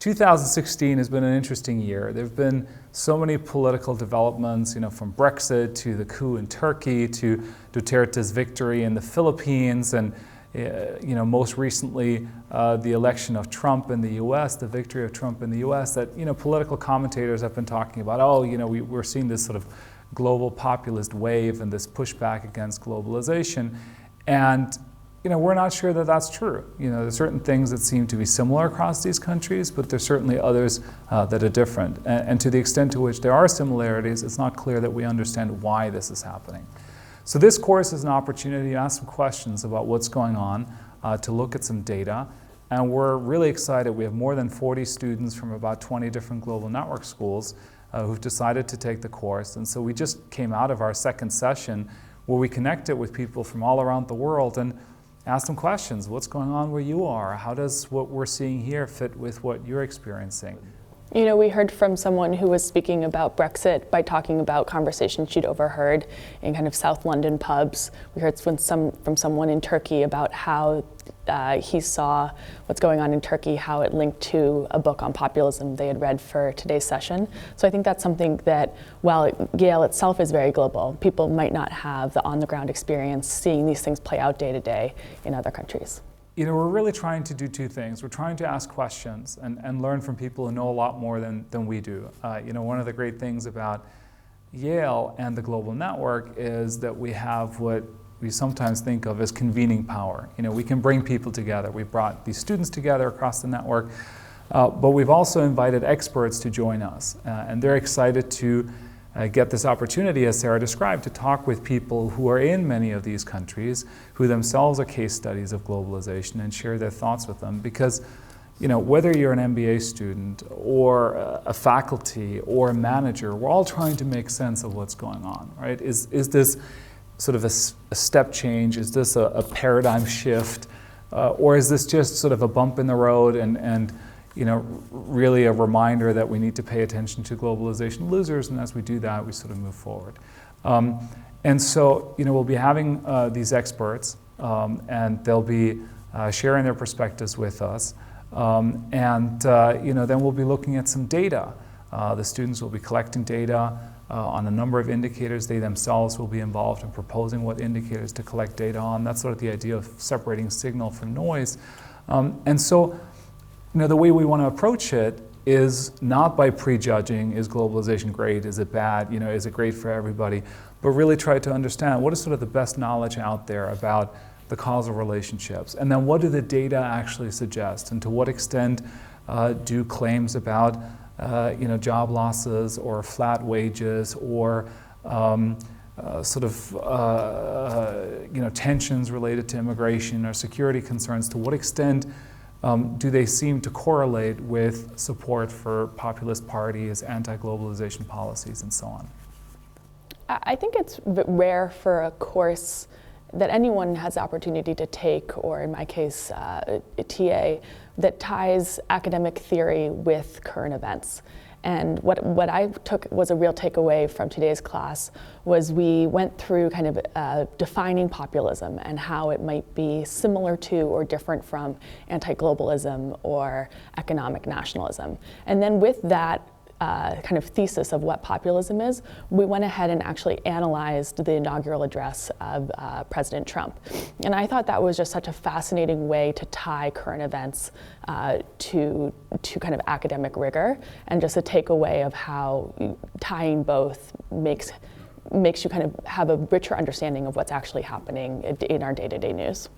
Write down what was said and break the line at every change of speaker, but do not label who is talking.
2016 has been an interesting year. There have been so many political developments, from Brexit to the coup in Turkey to Duterte's victory in the Philippines, and most recently the election of Trump in the U.S., the victory of Trump in the U.S. That political commentators have been talking about. We're seeing this sort of global populist wave and this pushback against globalization, and we're not sure that that's true. There's certain things that seem to be similar across these countries, but there's certainly others that are different. And to the extent to which there are similarities, it's not clear that we understand why this is happening. So this course is an opportunity to ask some questions about what's going on, to look at some data. And we're really excited. We have more than 40 students from about 20 different global network schools who've decided to take the course. And so we just came out of our second session where we connected with people from all around the world and ask them questions. What's going on where you are? How does what we're seeing here fit with what you're experiencing?
We heard from someone who was speaking about Brexit by talking about conversations she'd overheard in kind of South London pubs. We heard from someone in Turkey about how he saw what's going on in Turkey, how it linked to a book on populism they had read for today's session. So I think that's something that, while Yale itself is very global, people might not have the on-the-ground experience seeing these things play out day to day in other countries.
We're really trying to do two things. We're trying to ask questions and learn from people who know a lot more than we do. One of the great things about Yale and the Global Network is that we have what we sometimes think of as convening power. We can bring people together. We've brought these students together across the network, but we've also invited experts to join us. And they're excited to get this opportunity, as Sarah described, to talk with people who are in many of these countries, who themselves are case studies of globalization, and share their thoughts with them. Because whether you're an MBA student or a faculty or a manager, we're all trying to make sense of what's going on, right? Is this sort of a step change? Is this a paradigm shift? Or is this just sort of a bump in the road and really a reminder that we need to pay attention to globalization losers, and as we do that, we sort of move forward. And so, we'll be having these experts, and they'll be sharing their perspectives with us. Then we'll be looking at some data. The students will be collecting data on a number of indicators. They themselves will be involved in proposing what indicators to collect data on. That's sort of the idea of separating signal from noise. The way we want to approach it is not by prejudging, is globalization great, is it bad, is it great for everybody, but really try to understand what is sort of the best knowledge out there about the causal relationships, and then what do the data actually suggest, and to what extent do claims about job losses or flat wages or tensions related to immigration or security concerns, to what extent do they seem to correlate with support for populist parties, anti-globalization policies, and so on?
I think it's rare for a course that anyone has the opportunity to take, or in my case, a TA, that ties academic theory with current events. And what I took was a real takeaway from today's class was we went through kind of defining populism and how it might be similar to or different from anti-globalism or economic nationalism. And then with that kind of thesis of what populism is, we went ahead and actually analyzed the inaugural address of President Trump. And I thought that was just such a fascinating way to tie current events to kind of academic rigor, and just a takeaway of how tying both makes you kind of have a richer understanding of what's actually happening in our day-to-day news.